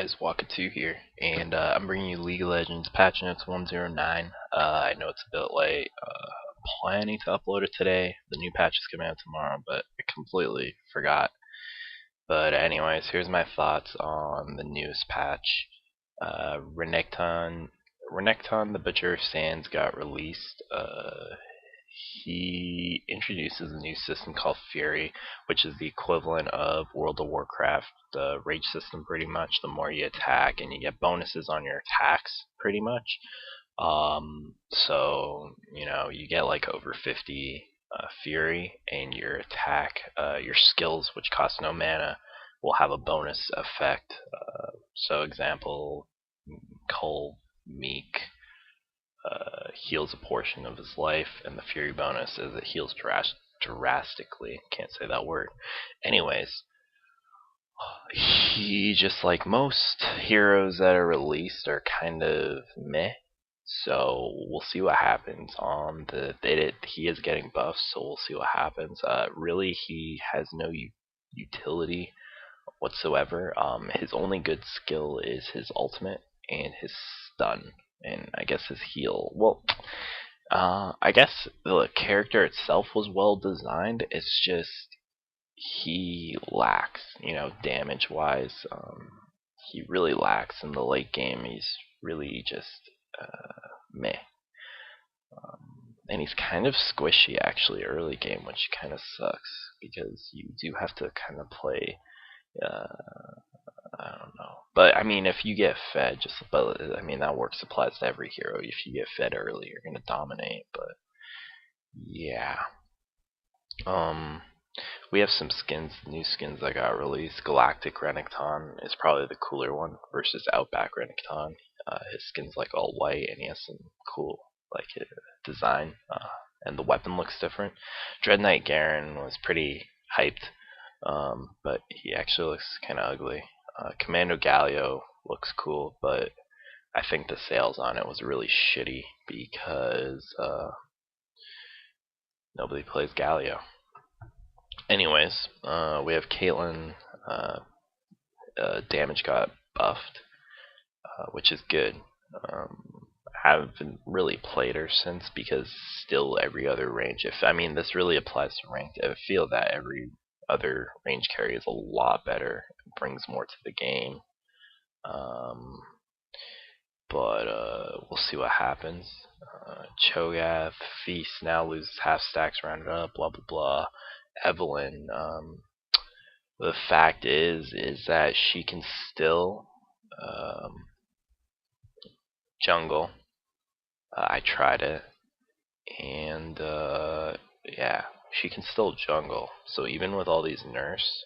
guys, Wakka2 here, and I'm bringing you League of Legends patch notes 109. I know it's a bit late. Planning to upload it today. The new patch is coming out tomorrow, but I completely forgot. But anyways, here's my thoughts on the newest patch. Renekton the Butcher of Sands got released. He introduces a new system called Fury, which is the equivalent of World of Warcraft, the rage system pretty much. The more you attack, and you get bonuses on your attacks pretty much. So, you get like over 50 Fury, and your attack, your skills, which cost no mana, will have a bonus effect. So example, Cole, Meek, heals a portion of his life, and the Fury bonus is it heals drastically. Can't say that word. Anyways, he, just like most heroes that are released, are kind of meh. So we'll see what happens on he is getting buffs, so we'll see what happens. Really, he has no utility whatsoever. His only good skill is his ultimate and his stun, and I guess his heal. Well, I guess the character itself was well designed. It's just he lacks, damage wise. He really lacks in the late game. He's really just meh. And he's kind of squishy actually early game, which kind of sucks because you do have to kind of play. I don't know, but I mean, if you get fed, that works applies to every hero. If you get fed early, you're gonna dominate. But yeah, we have some skins, new skins that got released. Galactic Renekton is probably the cooler one versus Outback Renekton. His skin's like all white, and he has some cool design, and the weapon looks different. Dread Knight Garen was pretty hyped, but he actually looks kind of ugly. Commando Galio looks cool, but I think the sales on it was really shitty because nobody plays Galio. Anyways, we have Caitlyn. Damage got buffed, which is good. I haven't really played her since because still every other range. This really applies to ranked. I feel that every other range carry is a lot better. It brings more to the game. But we'll see what happens. Cho'Gath, Feast now loses half stacks rounded up, blah blah blah. Evelyn, the fact is that she can still jungle. I tried it, and yeah, she can still jungle. So even with all these nerfs,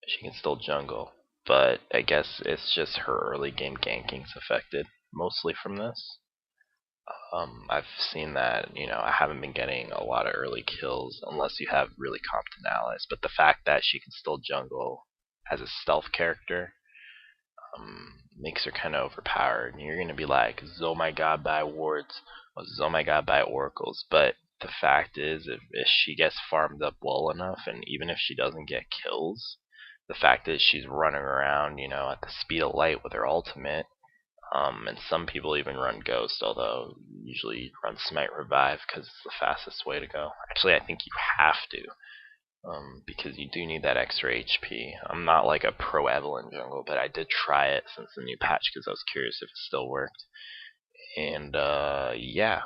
she can still jungle. But I guess it's just her early game ganking's affected mostly from this. I've seen that, I haven't been getting a lot of early kills unless you have really competent allies. But the fact that she can still jungle as a stealth character makes her kind of overpowered. And you're going to be like, oh my god, buy wards, oh my god, buy oracles. But the fact is, if she gets farmed up well enough, and even if she doesn't get kills, the fact is she's running around, at the speed of light with her ultimate. And some people even run Ghost, although usually you run Smite Revive because it's the fastest way to go. Actually, I think you have to, because you do need that extra HP. I'm not like a pro Evelyn jungle, but I did try it since the new patch because I was curious if it still worked. And yeah,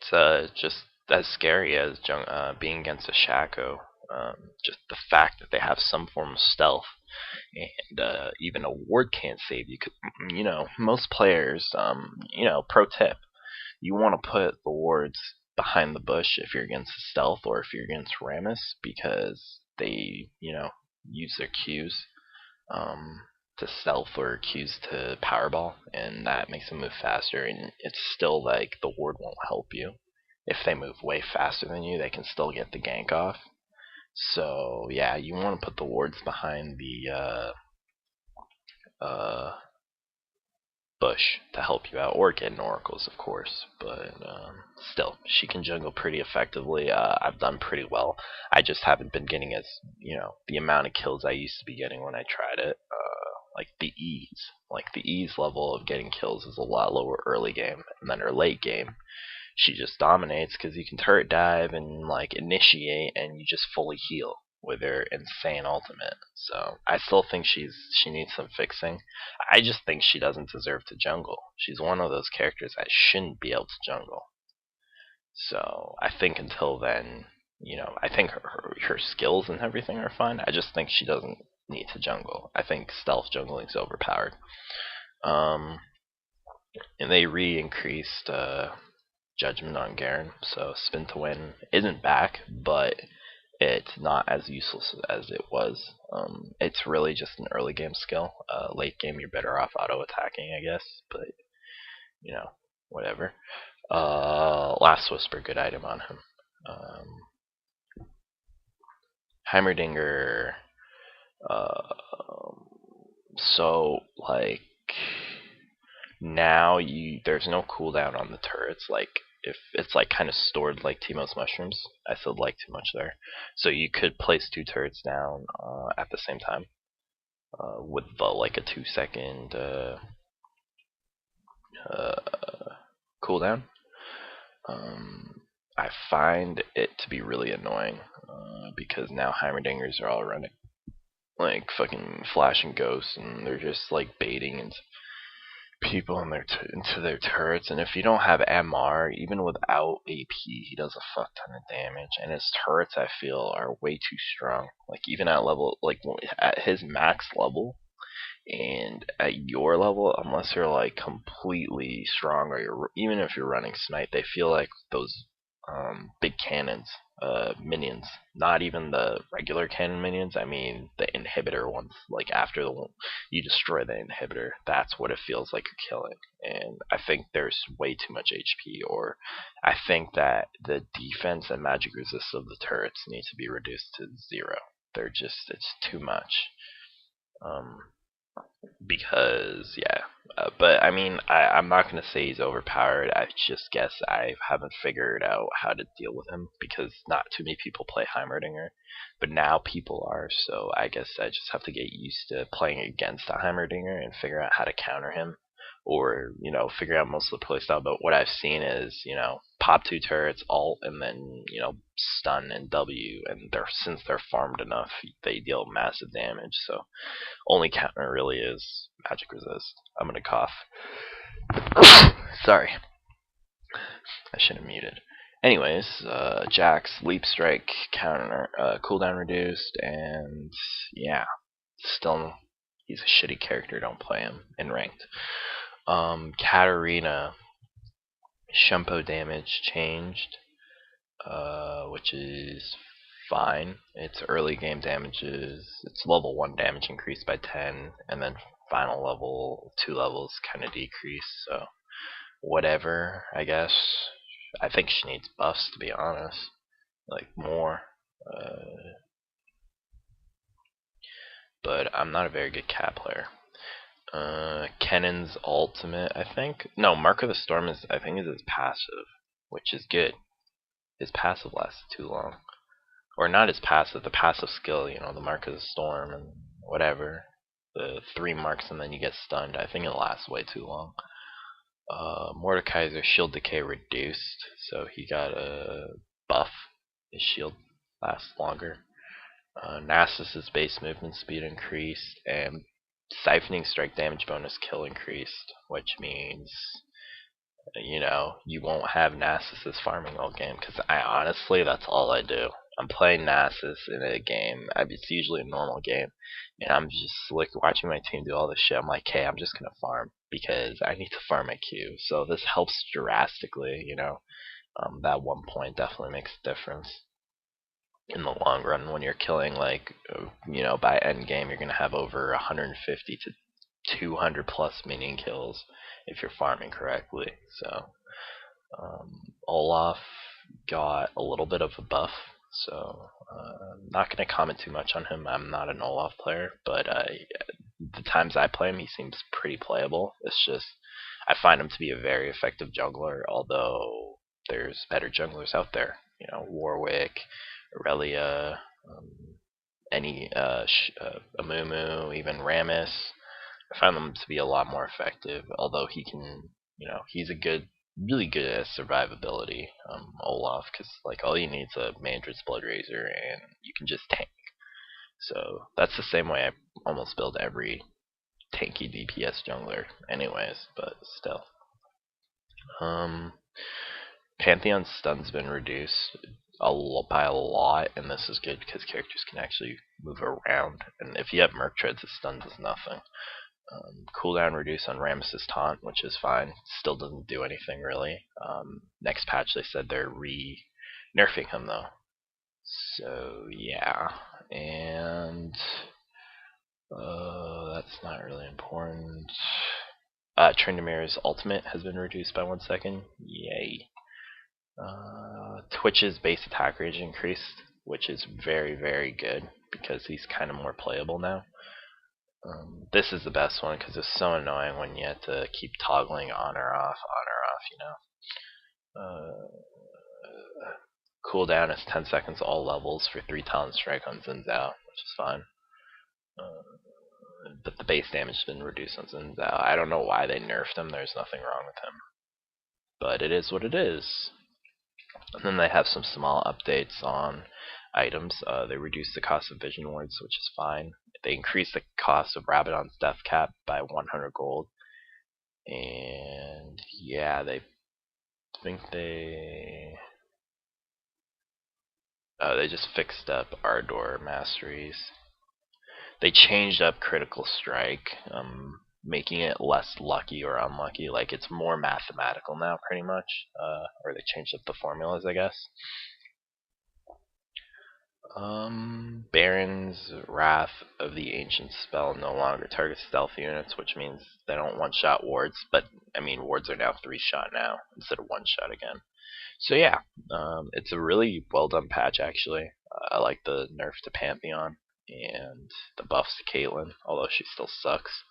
it's just as scary as being against a Shaco. Just the fact that they have some form of stealth, and even a ward can't save you. Most players, pro tip, you want to put the wards behind the bush if you're against stealth or if you're against Rammus, because they, use their Qs to stealth or Qs to powerball, and that makes them move faster. And it's still like the ward won't help you. If they move way faster than you, they can still get the gank off. So yeah, you want to put the wards behind the bush to help you out, or get in oracles, of course. But still, she can jungle pretty effectively. I've done pretty well. I just haven't been getting the amount of kills I used to be getting when I tried it. like the ease. Like the ease level of getting kills is a lot lower early game, and then her late game, she just dominates because you can turret dive and like initiate, and you just fully heal with her insane ultimate. So I still think she needs some fixing. I just think she doesn't deserve to jungle. She's one of those characters that shouldn't be able to jungle. So I think until then, I think her skills and everything are fine. I just think she doesn't need to jungle. I think stealth jungling is overpowered. Um, and they re-increased Judgment on Garen, so Spin to Win isn't back, but it's not as useless as it was. It's really just an early game skill. Late game, you're better off auto attacking, I guess, but whatever. Last Whisper, good item on him. Heimerdinger. So like now there's no cooldown on the turrets. Like if it's like kind of stored like Teemo's mushrooms, I still like too much there. So you could place 2 turrets down at the same time with like a 2-second cooldown. I find it to be really annoying because now Heimerdingers are all running like fucking Flash and Ghost, and they're just like baiting into people into their turrets. And if you don't have MR, even without AP, he does a fuck ton of damage. And his turrets, I feel, are way too strong. Like even at level, like at his max level, and at your level, unless you're like completely strong, or even if you're running Smite, they feel like those big cannons minions, not even the regular cannon minions. I mean the inhibitor ones. Like after you destroy the inhibitor, that's what it feels like you're killing. And I think there's way too much HP, or I think that the defense and magic resist of the turrets need to be reduced to 0. It's too much. Because but I mean, I'm not gonna say he's overpowered. I just guess I haven't figured out how to deal with him because not too many people play Heimerdinger, but now people are. So I guess I just have to get used to playing against a Heimerdinger and figure out how to counter him, or figure out most of the playstyle. But what I've seen is pop 2 turrets, ult, and then stun and W, and since they're farmed enough, they deal massive damage. So only counter really is magic resist. I'm gonna cough. Sorry, I should have muted. Anyways, Jax, leap strike, counter, cooldown reduced, and yeah, still he's a shitty character. Don't play him in ranked. Katarina, Shumpo damage changed, which is fine. Its early game damages, its level 1 damage increased by 10, and then final level 2 levels kind of decrease. So whatever, I guess. I think she needs buffs, to be honest, like more. But I'm not a very good cat player. Kennen's ultimate, I think. No, Mark of the Storm is his passive, which is good. His passive lasted too long. Or not his passive, the passive skill, the Mark of the Storm and whatever. The 3 marks and then you get stunned. I think it lasts way too long. Mordekaiser shield decay reduced, so he got a buff. His shield lasts longer. Nasus's base movement speed increased, and siphoning strike damage bonus kill increased, which means you won't have Nasus's farming all game, because I honestly, that's all I do. I'm playing Nasus in a game. It's usually a normal game, and I'm just like watching my team do all this shit. I'm like, hey, I'm just gonna farm because I need to farm my Q. So this helps drastically. That 1 point definitely makes a difference in the long run when you're killing like by end game you're gonna have over 150 to 200 plus minion kills if you're farming correctly. So Olaf got a little bit of a buff, so I'm not going to comment too much on him. I'm not an Olaf player, but the times I play him, he seems pretty playable. It's just I find him to be a very effective jungler, although there's better junglers out there. Warwick, Aurelia, any Amumu, even Rammus. I found them to be a lot more effective, although he can, he's really good at survivability, Olaf, because like all you need is a Mandrit's Blood Razor and you can just tank. So that's the same way I almost build every tanky DPS jungler anyways, but still. Pantheon's stun's been reduced by a lot, and this is good because characters can actually move around, and if you have Merc Treads, the stun does nothing. Cooldown reduced on Rammus's taunt, which is fine. Still doesn't do anything really. Next patch they said they're nerfing him though. So yeah, and that's not really important. Tryndamere's ultimate has been reduced by 1 second. Yay. Twitch's base attack range increased, which is very, very good because he's kind of more playable now. This is the best one because it's so annoying when you have to keep toggling on or off, cooldown is 10 seconds all levels for 3 talent strike on Xin Zhao, which is fine. But the base damage has been reduced on Xin Zhao. I don't know why they nerfed him, there's nothing wrong with him. But it is what it is. And then they have some small updates on items. They reduced the cost of vision wards, which is fine. They increased the cost of Rabadon's death cap by 100 gold. And yeah, they just fixed up Ardor masteries. They changed up critical strike, making it less lucky or unlucky. Like it's more mathematical now, pretty much. Or they changed up the formulas, I guess. Baron's Wrath of the Ancient spell no longer targets stealth units, which means they don't one-shot wards, but I mean wards are now 3-shot now instead of 1-shot again. So yeah, it's a really well done patch actually. I like the nerf to Pantheon and the buffs to Caitlyn, although she still sucks.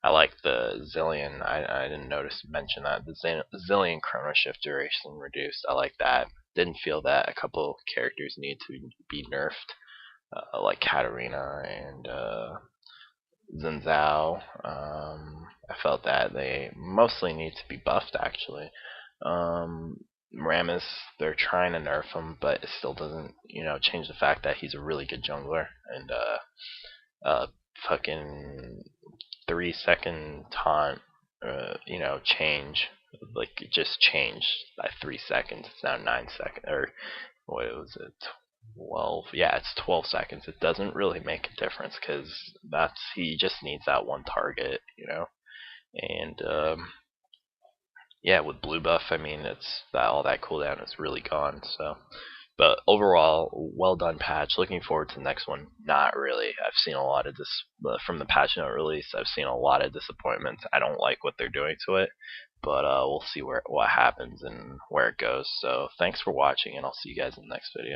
I like the Zillion. I didn't mention that the Zillion Chrono Shift duration reduced. I like that. Didn't feel that a couple characters need to be nerfed, like Katarina and Xin Zhao. I felt that they mostly need to be buffed actually. Rammus, they're trying to nerf him, but it still doesn't, change the fact that he's a really good jungler and fucking 3-second taunt, change. Like it just changed by 3 seconds. It's now 9 seconds, or what was it? 12. Yeah, it's 12 seconds. It doesn't really make a difference because he just needs that one target, And yeah, with blue buff, I mean, all that cooldown is really gone. So, but overall, well done patch. Looking forward to the next one. Not really. I've seen a lot of from the patch note release. I've seen a lot of disappointments. I don't like what they're doing to it, but we'll see what happens and where it goes. So, thanks for watching, and I'll see you guys in the next video.